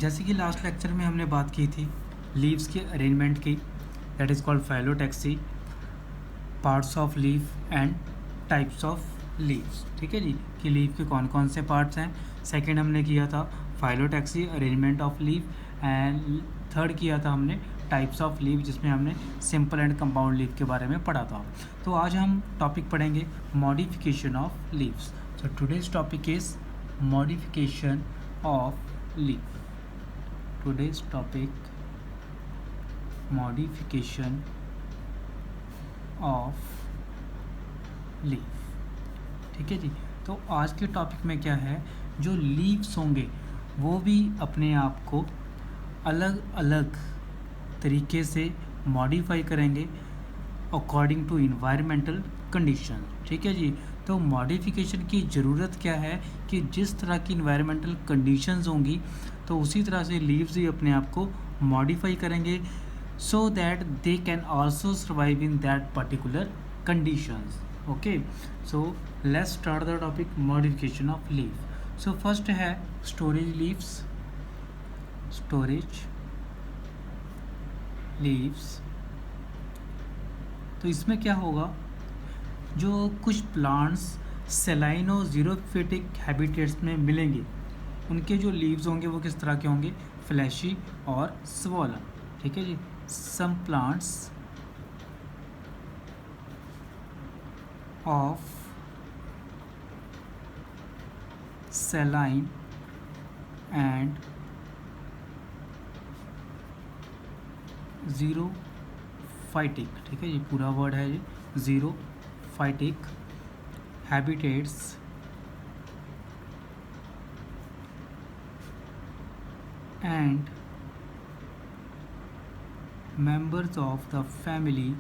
जैसे कि last lecture में हमने बात की थी लीव्स के अरेंजमेंट की, that is called phyllotaxy, parts of leaf and types of leaves. ठीक है जी, कि लीफ के कौन कौन से पार्ट्स हैं। सेकंड हमने किया था phyllotaxy, arrangement of leaf, and third किया था हमने टाइप्स ऑफ लीफ, जिसमें हमने सिंपल एंड कंपाउंड लीफ के बारे में पढ़ा था। तो आज हम टॉपिक पढ़ेंगे modification of leaves. So today's topic is modification of leaf. Today's topic modification of leaf. ठीक है जी, तो आज के टॉपिक में क्या है, जो लीव्स होंगे वो भी अपने आप को अलग अलग तरीके से मॉडिफाई करेंगे अकॉर्डिंग टू इन्वायरमेंटल कंडीशन। ठीक है जी, तो मॉडिफिकेशन की ज़रूरत क्या है कि जिस तरह की इन्वायरमेंटल कंडीशंस होंगी तो उसी तरह से लीव्स भी अपने आप को मॉडिफाई करेंगे so that they can also survive in that particular conditions. Okay, so let's start the topic modification of leaf. So first है storage leaves. storage leaves, तो इसमें क्या होगा, जो कुछ प्लांट्स सेलाइन और जीरोफिटिक हैबिटेट्स में मिलेंगे उनके जो लीव्स होंगे वो किस तरह के होंगे, फ्लैशी और स्वॉलन। ठीक है जी, some plants of saline and xerophytic, ठीक है ये पूरा वर्ड है, ये xerophytic habitats and members of the family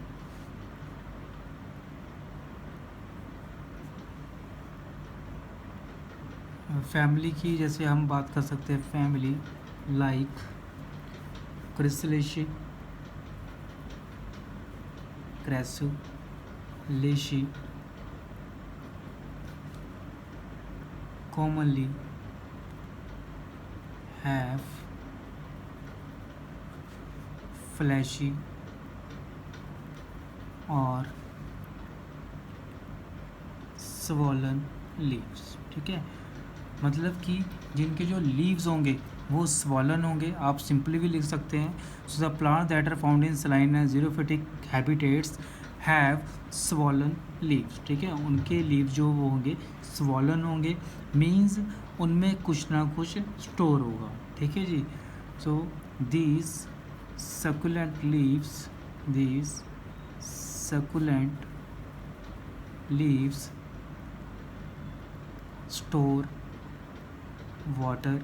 family की जैसे हम बात कर सकते हैं family like Crassulaceae, Crassulaceae, commonly have fleshy और स्वॉलन लीव्स। ठीक है, मतलब कि जिनके जो लीव्स होंगे वो स्वॉलन होंगे, आप सिंपली भी लिख सकते हैं। So the plant that are found in saline and xerophytic habitats have swollen leaves. ठीक है, उनके लीव जो वो होंगे स्वॉलन होंगे, मीन्स उनमें कुछ ना कुछ स्टोर होगा। ठीक है जी, so these succulent leaves, these succulent leaves store water,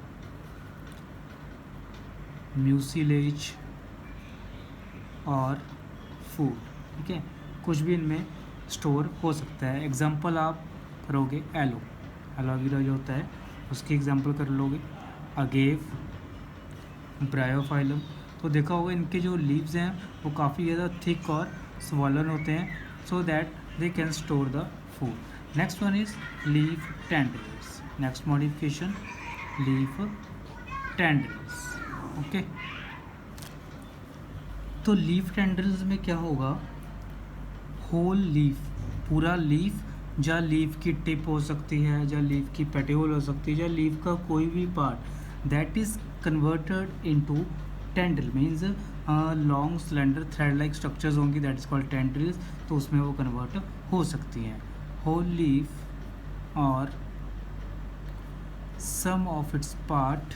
mucilage और फूड। ठीक है, कुछ भी इनमें स्टोर हो सकता है। एग्जाम्पल आप करोगे एलोवेरा जो होता है उसकी एग्जाम्पल कर लोगे, अगेव, ब्रायोफाइलम। तो देखा होगा इनके जो लीव्स हैं वो काफ़ी ज़्यादा थिक और स्वॉलन होते हैं, so that they can store the food. Next one is leaf tendrils. Next modification leaf tendrils. Okay, तो लीफ टेंड्रिल्स में क्या होगा, होल लीफ, पूरा लीफ, या लीफ की टिप हो सकती है, या लीफ की पेटियोल हो सकती है, या लीफ का कोई भी part that is converted into tendril, means long cylinder thread like structures होंगी, दैट इज कॉल्ड टेंड्रिल्स, तो उसमें वो कन्वर्ट हो सकती हैं। होल लीफ और some of its part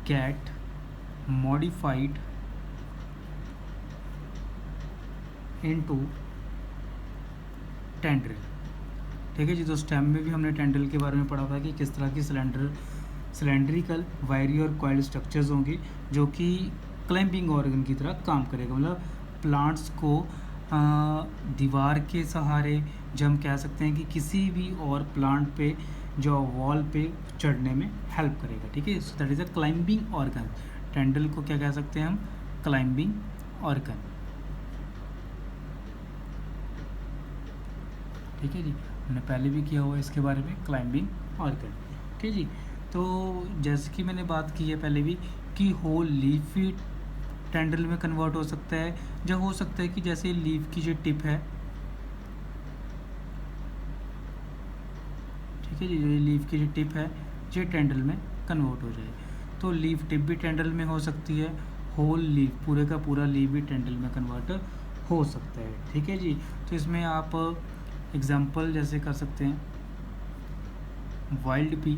get modified into tendril. ठीक है जी, तो स्टेम में भी हमने टेंड्रिल के बारे में पढ़ा था कि किस तरह की सिलेंड्रिकल वायरी और कॉइल स्ट्रक्चर्स होंगी जो कि क्लाइंबिंग ऑर्गन की तरह काम करेगा, मतलब प्लांट्स को दीवार के सहारे, जब हम कह सकते हैं कि किसी भी और प्लांट पे जो वॉल पे चढ़ने में हेल्प करेगा। ठीक है, सो that is a climbing organ. Tendril को क्या कह सकते हैं हम, क्लाइंबिंग ऑर्गन। ठीक है जी, हमने पहले भी किया हुआ इसके बारे में, क्लाइंबिंग ऑर्गन। ठीक है जी। तो जैसे कि मैंने बात की है पहले भी कि होल लीफ भी टेंड्रिल में कन्वर्ट हो सकता है, जब हो सकता है कि जैसे लीफ की जो टिप है, ठीक है जी, ये लीफ की जो टिप है ये टेंड्रिल में कन्वर्ट हो जाए, तो लीफ टिप भी टेंड्रिल में हो सकती है, होल लीफ पूरे का पूरा लीफ भी टेंड्रिल में कन्वर्ट हो सकता है। ठीक है जी। तो इसमें आप एग्जांपल जैसे कर सकते हैं वाइल्ड पी,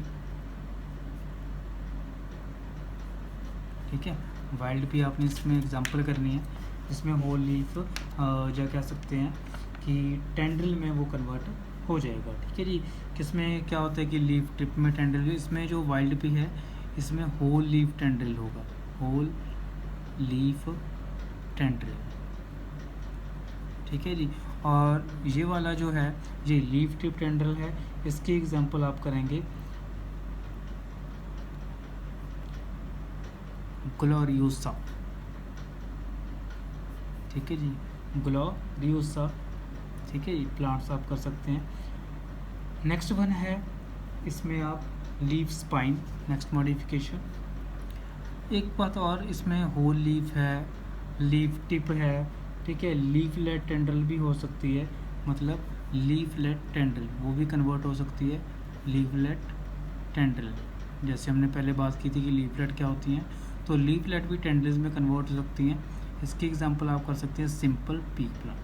ठीक है, वाइल्ड पी आपने इसमें एग्जांपल करनी है, जिसमें होल लीफ जो कह सकते हैं कि टेंड्रिल में वो कन्वर्ट हो जाएगा। ठीक है जी। किसमें क्या होता है कि लीफ टिप में टेंड्रिल, इसमें जो वाइल्ड पी है इसमें होल लीफ टेंड्रिल होगा, होल लीफ टेंड्रिल। ठीक है जी। और ये वाला जो है ये लीफ टिप टेंड्रिल है, इसकी एग्जांपल आप करेंगे ग्लोरियोसा। ठीक है जी, ग्लोरियोसा। ठीक है जी, प्लांट्स आप कर सकते हैं। नेक्स्ट वन है इसमें आप लीफ स्पाइन, नेक्स्ट मॉडिफिकेशन। एक बात और, इसमें होल लीफ है, लीफ टिप है, ठीक है, लीफलेट टेंड्रिल भी हो सकती है, मतलब लीफलेट टेंड्रिल वो भी कन्वर्ट हो सकती है लीफलेट टेंड्रिल। जैसे हमने पहले बात की थी कि लीफलेट क्या होती हैं, तो लीफलेट भी टेंड्रिल्स में कन्वर्ट हो सकती हैं। इसकी एग्जांपल आप कर सकते हैं सिंपल पी प्लांट।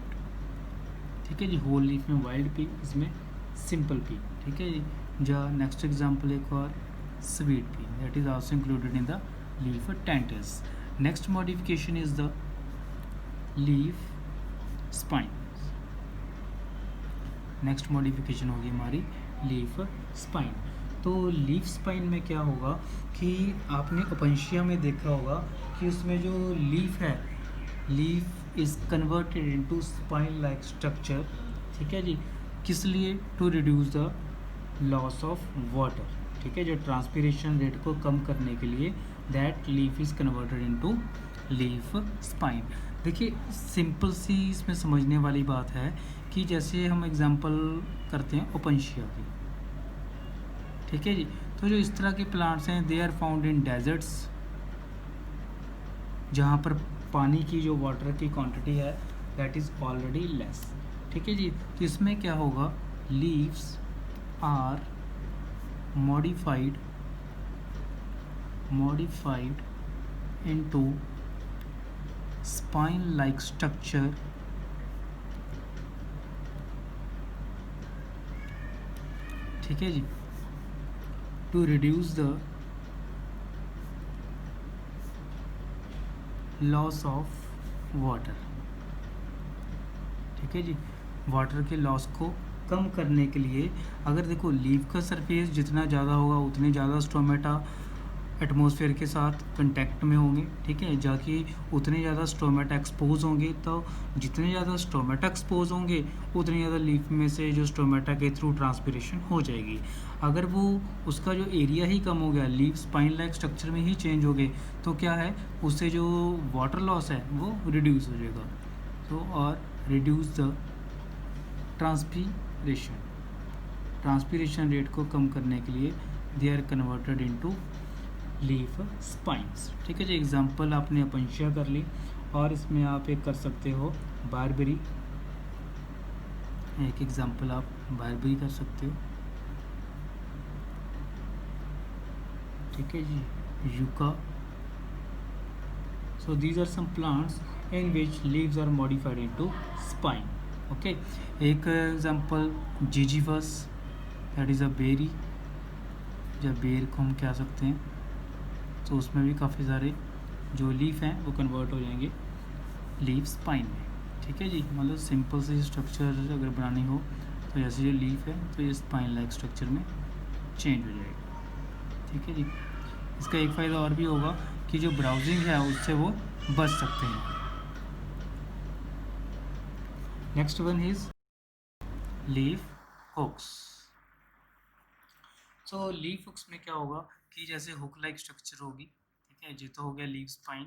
ठीक है जी, होल लीफ में वाइल्ड पी, इसमें सिंपल पी। ठीक है जी। जा नेक्स्ट एग्जांपल एक और sweet pea, that is also included in the leaf tendrils. Next modification is the leaf spine. Next modification होगी हमारी लीफ स्पाइन। तो लीफ स्पाइन में क्या होगा कि आपने ओपेंशिया में देखा होगा कि उसमें जो लीफ है, leaf is converted into spine like structure. ठीक है जी, किस लिए? To reduce the loss of water. ठीक है, जो ट्रांसपिरेशन रेट को कम करने के लिए that leaf is converted into leaf spine. देखिए सिंपल सी इसमें समझने वाली बात है कि जैसे हम एग्जांपल करते हैं ओपेंशिया की। ठीक है जी, तो जो इस तरह के प्लांट्स हैं they are found in deserts, जहाँ पर पानी की जो वाटर की क्वांटिटी है दैट इज़ ऑलरेडी लेस। ठीक है जी, तो इसमें क्या होगा, leaves are modified into spine like structure. ठीक है जी, to reduce the loss of water. ठीक है जी, वाटर के लॉस को कम करने के लिए, अगर देखो लीफ का सरफेस जितना ज़्यादा होगा उतने ज़्यादा स्टोमेटा एटमॉस्फेयर के साथ कांटेक्ट में होंगे। ठीक है, जाकि उतने ज़्यादा स्टोमेटा एक्सपोज होंगे, तो जितने ज़्यादा स्टोमेटा एक्सपोज होंगे उतने ज़्यादा लीफ में से जो स्टोमेटा के थ्रू ट्रांसपिरेशन हो जाएगी। अगर वो उसका जो एरिया ही कम हो गया, लीफ स्पाइन लाइक स्ट्रक्चर में ही चेंज हो गए, तो क्या है उससे जो वाटर लॉस है वो रिड्यूस हो जाएगा। तो और रिड्यूस द ट्रांसपिरेशन रेट को कम करने के लिए they are converted into leaf spines. ठीक है जी, एग्जांपल आपने अपंशिया कर ली, और इसमें आप एक कर सकते हो बारबेरी, एक एग्जांपल आप बारबेरी कर सकते हो। ठीक है जी, yucca. So these are some plants in which leaves are modified into spine. Okay, एक एग्जांपल जीजीवस, दैट इज़ अ बेरी, जब बेर को हम कह सकते हैं, तो उसमें भी काफ़ी सारे जो लीफ हैं वो कन्वर्ट हो जाएंगे लीफ स्पाइन में। ठीक है जी, मतलब सिंपल सी स्ट्रक्चर अगर बनानी हो तो जैसे ये लीफ है तो ये स्पाइन लाइक स्ट्रक्चर में चेंज हो जाएगा। ठीक है जी, इसका एक फ़ायदा और भी होगा कि जो ब्राउजिंग है उससे वो बच सकते हैं। Next one is leaf hooks. So leaf hooks में क्या होगा कि जैसे हुक लाइक स्ट्रक्चर होगी। ठीक है, ये तो हो गया लीफ स्पाइन।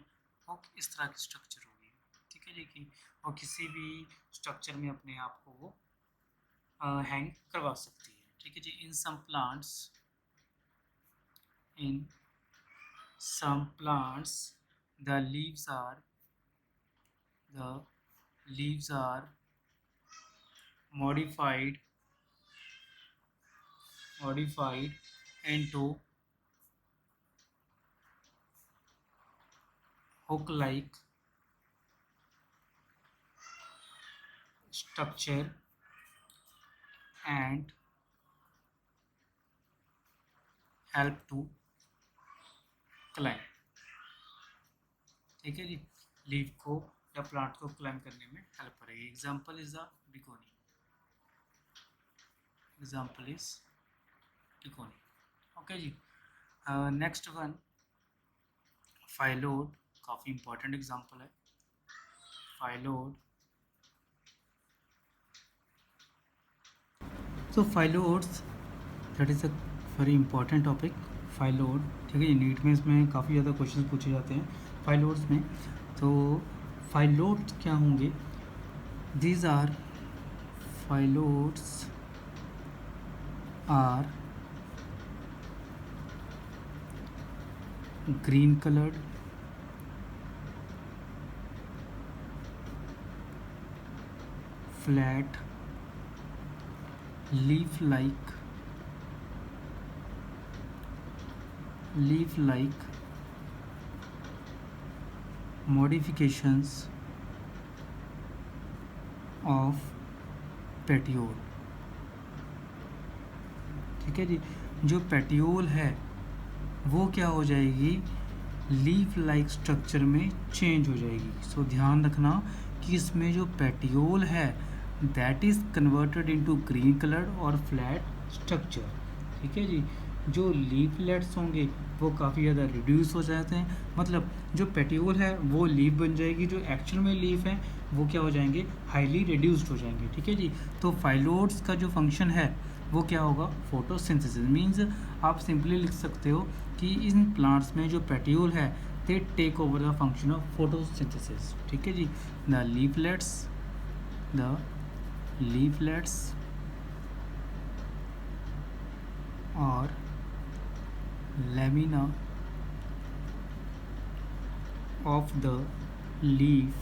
हुक इस तरह की स्ट्रक्चर होगी। ठीक है जी, कि और किसी भी स्ट्रक्चर में अपने आप को वो हैंग करवा सकती है। ठीक है जी, in some plants in some plants the leaves are modified into hook-like structure and help to climb. ठीक है जी, लीफ को या प्लांट को क्लाइम करने में हेल्प करेगी. Example is the Bignonia. Okay जी. Next one phyllode. काफ़ी इंपॉर्टेंट एग्जाम्पल है phyllode. So phyllodes that is a very important topic. Phyllode, ठीक है जी. नीट में इसमें काफ़ी ज़्यादा क्वेश्चन पूछे जाते हैं फाइलोड्स में. तो फाइलोड्स क्या होंगे? These are phyllodes are green colored, flat, leaf like modifications of petiole. ठीक है जी. जो पेटियोल है वो क्या हो जाएगी? लीफ लाइक स्ट्रक्चर में चेंज हो जाएगी. सो ध्यान रखना कि इसमें जो पेटियोल है that is converted into green colour और फ्लैट स्ट्रक्चर. ठीक है जी. जो लीफलेट्स होंगे वो काफ़ी ज़्यादा रिड्यूस हो जाते हैं. मतलब जो पेटियोल है वो लीफ बन जाएगी, जो एक्चुअल में लीफ है वो क्या हो जाएंगे? हाईली रिड्यूस्ड हो जाएंगे. ठीक है जी. तो फाइलोड्स का जो फंक्शन है वो क्या होगा? फोटोसिंथेसिस. मीन्स आप सिंपली लिख सकते हो कि इन प्लांट्स में जो पेटियोल है they take over the function of photosynthesis. ठीक है जी. द लीफलेट्स और lamina of the leaf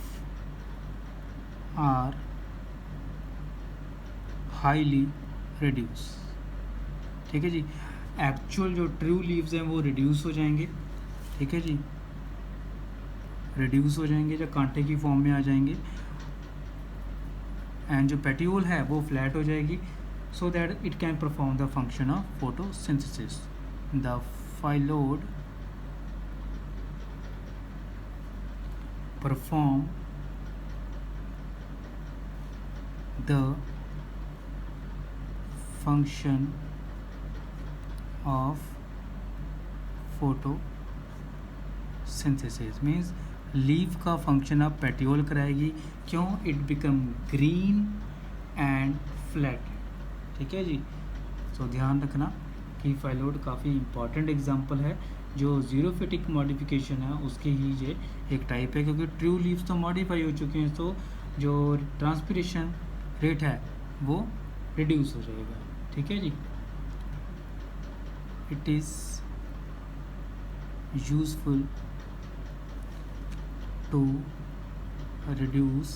are highly reduced. ठीक है जी. एक्चुअल जो ट्रू लीव्स हैं वो रिड्यूस हो जाएंगे. ठीक है जी. रिड्यूस हो जाएंगे, जो कांटे की फॉर्म में आ जाएंगे. एंड जो पेटियोल है वो फ्लैट हो जाएगी so that it can perform the function of photosynthesis. The phyllodes perform the function of photosynthesis. means leaf का फंक्शन अब पेटियोल कराएगी. क्यों? It become green and flat. ठीक है जी. सो ध्यान रखना कि फाइलोड काफ़ी इंपॉर्टेंट एग्जांपल है. जो जीरोफिटिक मॉडिफिकेशन है उसकी ही ये एक टाइप है, क्योंकि ट्रू लीव्स तो मॉडिफाई हो चुके हैं. तो जो ट्रांसपिरेशन रेट है वो रिड्यूस हो जाएगा. ठीक है जी. It is useful to reduce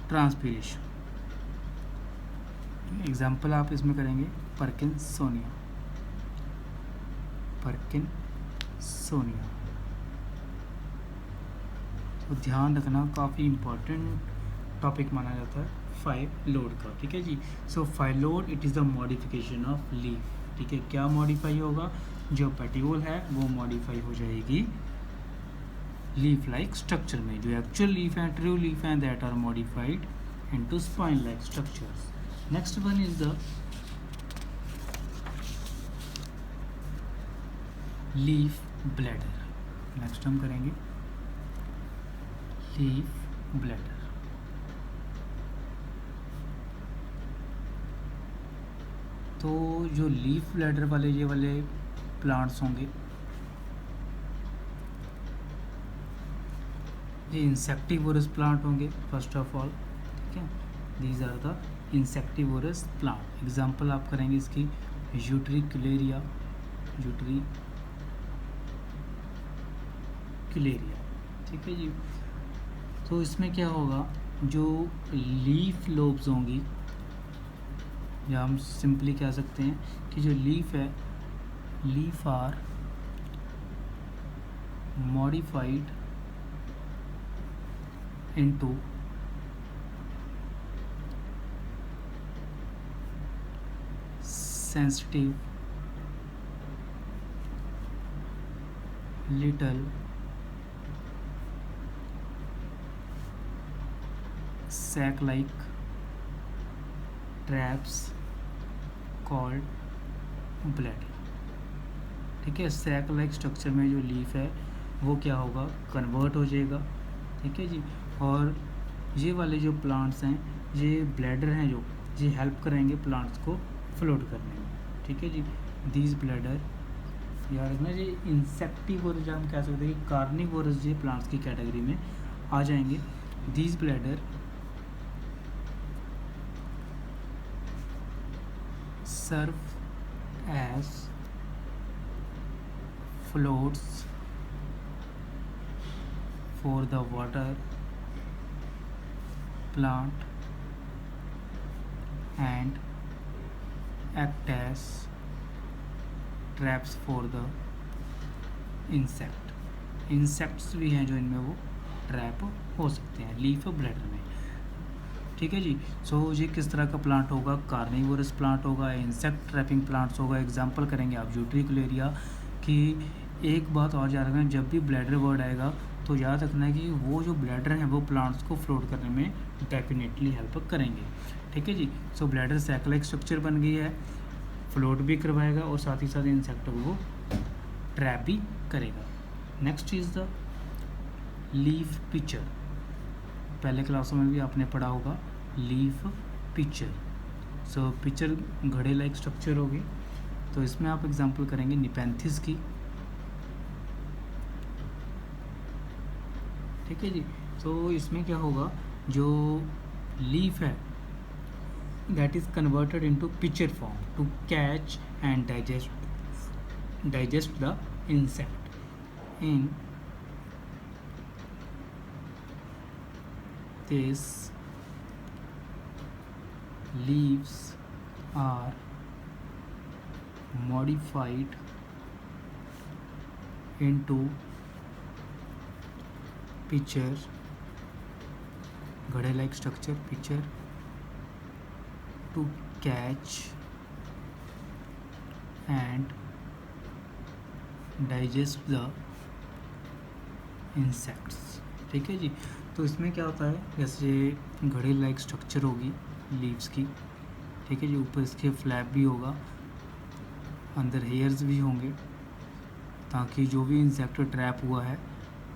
transpiration. Example आप इसमें करेंगे पर्किंसोनिया. तो ध्यान रखना काफ़ी इम्पोर्टेंट टॉपिक माना जाता है फाइलोड का. ठीक है जी. So phyllode it is the modification of leaf. ठीक है. क्या मॉडिफाई होगा? जो पेटियोल है वो मॉडिफाई हो जाएगी लीफ लाइक स्ट्रक्चर में. जो एक्चुअल लीफ हैं, ट्रू लीफ हैं, that are modified into spine like structures. Next one is the leaf bladder. नेक्स्ट हम करेंगे लीफ ब्लैडर. तो जो लीफ ब्लैडर वाले ये वाले प्लांट्स होंगे ये इंसेक्टिवोरस प्लांट होंगे फर्स्ट ऑफ ऑल. ठीक है. These are the insectivorous plant. Example आप करेंगे इसकी यूट्रिकुलेरिया, ठीक है जी। तो इसमें क्या होगा, जो लीफ लोब्स होंगी, या हम सिंपली कह सकते हैं कि जो लीफ है, leaf are modified into sensitive little sac like traps called bladder। ठीक है, सैक लाइक स्ट्रक्चर में जो लीफ है वो क्या होगा, कन्वर्ट हो जाएगा। ठीक है जी। और ये वाले जो प्लांट्स हैं, ये ब्लैडर हैं, जो ये हेल्प करेंगे प्लांट्स को फ्लोट करने में। ठीक है जी। दीज ब्लैडर, यार ना ये इंसेक्टिवोरस, हम कह सकते हैं कि कार्निवोरस ये प्लांट्स की कैटेगरी में आ जाएंगे। These bladder serve as floats for the water plant and act as traps for the insect। Insects भी हैं जो इनमें वो ट्रैप हो सकते हैं लीफ ब्लैडर में। ठीक है जी। सो ये किस तरह का प्लांट होगा, कार्निवोरस प्लांट होगा, इंसेक्ट ट्रैपिंग प्लांट्स होगा। एग्जांपल करेंगे आप यूट्रिकुलेरिया की। एक बात और याद रखना, जब भी ब्लैडर वर्ड आएगा तो याद रखना है कि वो जो ब्लैडर हैं वो प्लांट्स को फ्लोट करने में डेफिनेटली हेल्प करेंगे। ठीक है जी। सो ब्लैडर सैक-लाइक स्ट्रक्चर बन गई है, फ्लोट भी करवाएगा और साथ ही साथ इंसेक्ट को ट्रैप भी करेगा। Next is the leaf pitcher. पहले क्लासों में भी आपने पढ़ा होगा लीफ पिचर। सो पिचर घड़े लाइक स्ट्रक्चर होगी। तो इसमें आप एग्जांपल करेंगे निपेंथिस की। ठीक है जी। तो इसमें क्या होगा, जो लीफ है that is converted into pitcher form to catch and digest the insect. In this leaves are modified into pitcher, घड़े like structure, pitcher, to catch and digest the insects। ठीक है जी। तो इसमें क्या होता है, जैसे घड़े लाइक स्ट्रक्चर होगी लीव्स की। ठीक है जी। ऊपर इसके फ्लैप भी होगा, अंदर हेयर्स भी होंगे, ताकि जो भी इंसेक्ट ट्रैप हुआ है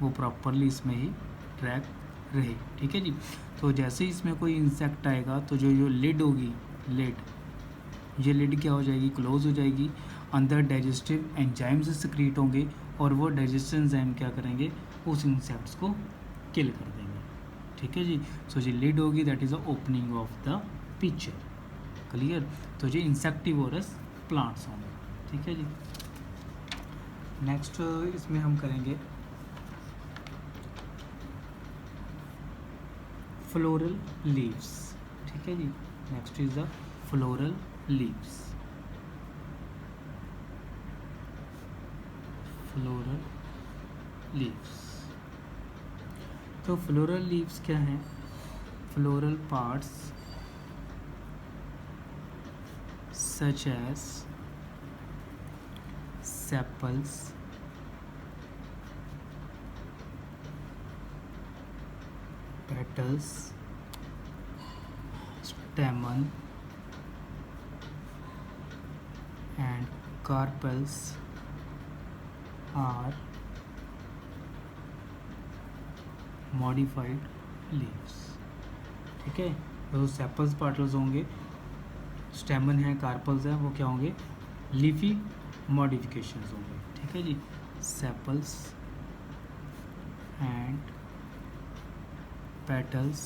वो प्रॉपरली इसमें ही ट्रैप रहे। ठीक है जी। तो जैसे ही इसमें कोई इंसेक्ट आएगा तो जो लिड होगी, ये लिड क्या हो जाएगी, क्लोज हो जाएगी। अंदर डाइजेस्टिव एंजाइम्स सिक्रीट होंगे और वो डाइजेस्टिव एंजाइम क्या करेंगे, उस इंसेक्ट्स को किल कर देंगे। ठीक है जी। सो जो लिड होगी that is the opening of the picture. Clear. तो ये इंसेक्टिवोरस प्लांट्स होंगे। ठीक है जी। नेक्स्ट इसमें हम करेंगे फ्लोरल लीव्स। ठीक है जी। Next is the floral leaves. Floral leaves. तो फ्लोरल लीव्स क्या हैं, floral parts such as sepals, petals, stamen and carpels are modified leaves। ठीक है। तो सेपल्स पार्टल्स होंगे, स्टेमन है, कार्पल्स हैं, वो क्या होंगे, लीफी मॉडिफिकेशंस होंगे। ठीक है जी। Sepals and petals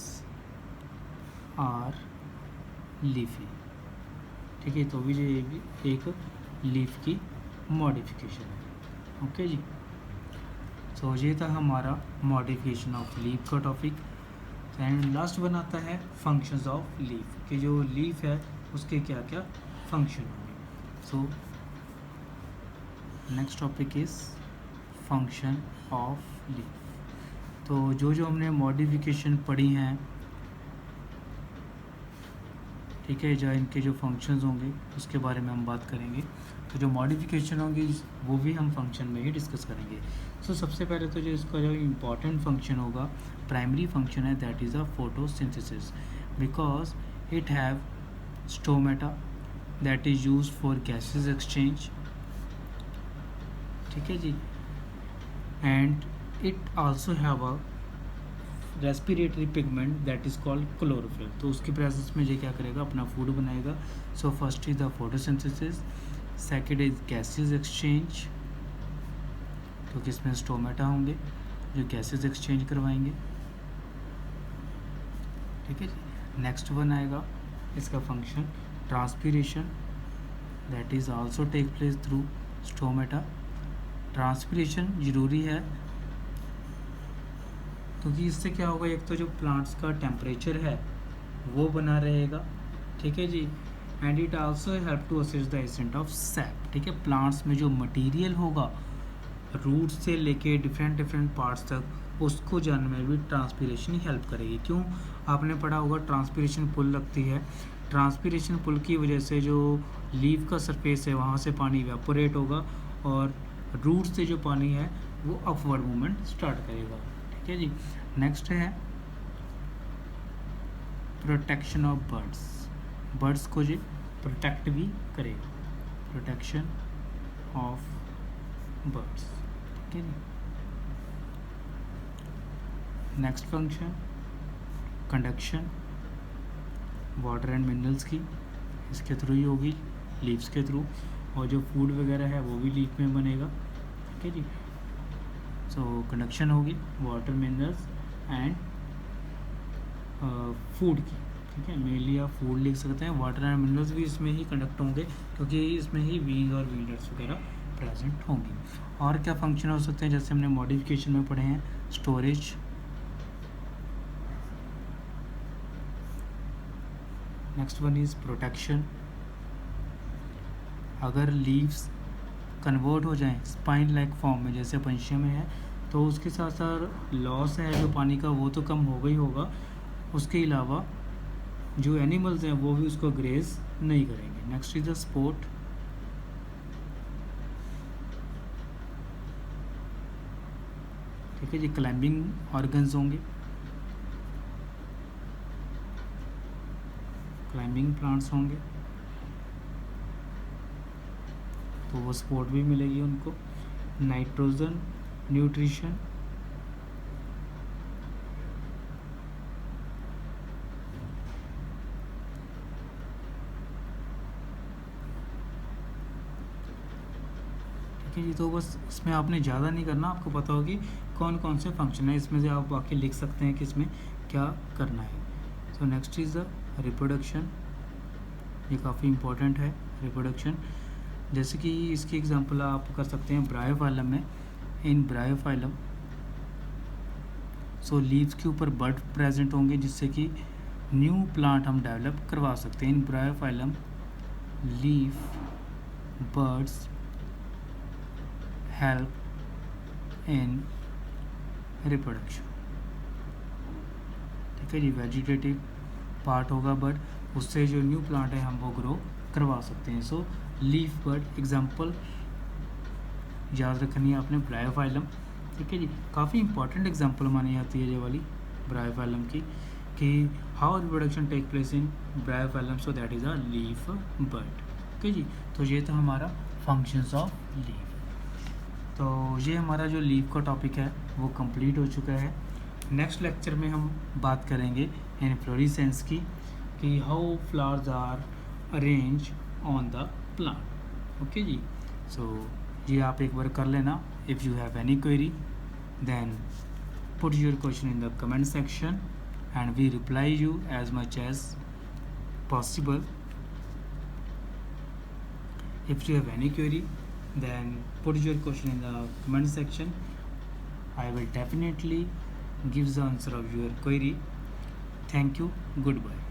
are leafy. ठीक है, तो भी ये भी एक लीफ की मॉडिफिकेशन है। ओके जी, तो ये था हमारा मॉडिफिकेशन ऑफ लीफ का टॉपिक। एंड लास्ट वन आता है फंक्शंस ऑफ लीफ, कि जो लीफ है उसके क्या क्या फंक्शन होंगे। So next topic is function of leaf. तो जो हमने मॉडिफिकेशन पढ़ी हैं, ठीक है, जो इनके जो फंक्शंस होंगे उसके बारे में हम बात करेंगे। तो जो मॉडिफिकेशन होंगी वो भी हम फंक्शन में ही डिस्कस करेंगे। सो सबसे पहले तो जो इसका जो इम्पॉर्टेंट फंक्शन होगा, प्राइमरी फंक्शन है, that is a photosynthesis, because it have stomata that is used for gases exchange. ठीक है जी, and it also have a respiratory pigment that is called chlorophyll. तो उसकी प्रेजेंस में ये क्या करेगा, अपना फूड बनाएगा। So first is the photosynthesis, second is gases exchange, क्योंकि इसमें स्टोमेटा होंगे जो गैसेस एक्सचेंज करवाएंगे। ठीक है जी, नेक्स्ट वन आएगा इसका function transpiration, that is also take place through stomata. Transpiration ज़रूरी है क्योंकि इससे क्या होगा, एक तो जो प्लांट्स का टेम्परेचर है वो बना रहेगा। ठीक है जी, and it also help to assess the ascent of sap. ठीक है, प्लांट्स में जो मटेरियल होगा रूट से लेके डिफरेंट पार्ट्स तक, उसको जानने में भी ट्रांसपीरेशन ही हेल्प करेगी। क्यों, आपने पढ़ा होगा ट्रांसपीरेशन पुल लगती है। ट्रांसपीरेशन पुल की वजह से जो लीफ का सरफेस है वहाँ से पानी इवेपोरेट होगा और रूट से जो पानी है वो अपवर्ड मूवमेंट स्टार्ट करेगा। ठीक है जी, नेक्स्ट है प्रोटेक्शन ऑफ बर्ड्स। बर्ड्स को जो प्रोटेक्ट भी करेगा, प्रोटेक्शन ऑफ बर्ड्स। ठीक है जी, next function conduction water and minerals की, इसके थ्रू ही होगी, लीव्स के थ्रू, और जो फूड वगैरह है वो भी लीफ में बनेगा। ठीक है जी, सो कंडक्शन होगी वाटर मिनरल्स एंड फूड की। ठीक है, मेनली आप फूड लिख सकते हैं, वाटर एंड मिनरल्स भी इसमें ही कंडक्ट होंगे क्योंकि इसमें ही वीज और वीनर्स वगैरह प्रेजेंट होंगी। और क्या फंक्शन हो सकते हैं, जैसे हमने मॉडिफिकेशन में पढ़े हैं, storage, next one is protection. अगर लीव्स कन्वर्ट हो जाएं स्पाइन लाइक फॉर्म में जैसे पंछियों में है, तो उसके साथ साथ लॉस है जो पानी का वो तो कम होगा ही होगा, उसके अलावा जो एनिमल्स हैं वो भी उसको ग्रेज नहीं करेंगे। नेक्स्ट इज द स्पोर्ट, ठीक है जी, क्लाइंबिंग ऑर्गन्स होंगे, क्लाइंबिंग प्लांट्स होंगे, तो वो सपोर्ट भी मिलेगी उनको। नाइट्रोजन न्यूट्रिशन, ठीक है जी, तो बस इसमें आपने ज़्यादा नहीं करना, आपको पता होगी कौन कौन से फंक्शन है, इसमें से आप बाकी लिख सकते हैं कि इसमें क्या करना है। So next is the reproduction, ये काफ़ी इम्पोर्टेंट है रिप्रोडक्शन। जैसे कि इसकी एग्जांपल आप कर सकते हैं ब्रायोफाइलम में, इन ब्रायोफाइलम सो लीव्स के ऊपर बर्ड प्रेजेंट होंगे जिससे कि न्यू प्लांट हम डेवलप करवा सकते हैं। In Bryophyllum leaf buds help in reproduction. ठीक है जी, वेजिटेटिव पार्ट होगा बट उससे जो न्यू प्लांट है हम वो ग्रो करवा सकते हैं। सो लीफ बर्ड एग्जांपल याद रखनी है आपने, ब्रायोफाइलम। ठीक है जी, काफ़ी इंपॉर्टेंट एग्जांपल मानी जाती है ये वाली ब्रायोफाइलम की, कि how reproduction take place in Bryophyllum, so that is a leaf bud. Okay जी, तो ये था हमारा फंक्शंस ऑफ लीफ। तो ये हमारा जो लीफ का टॉपिक है वो कंप्लीट हो चुका है। नेक्स्ट लेक्चर में हम बात करेंगे इन्फ्लोरेसेंस की, कि how flowers are arrange on the plant. Okay जी, सो ये आप एक बार कर लेना। If you have any query then put your question in the comment section and we reply you as much as possible. If you have any query, then put your question in the comment section. I will definitely give the answer of your query. Thank you. Goodbye.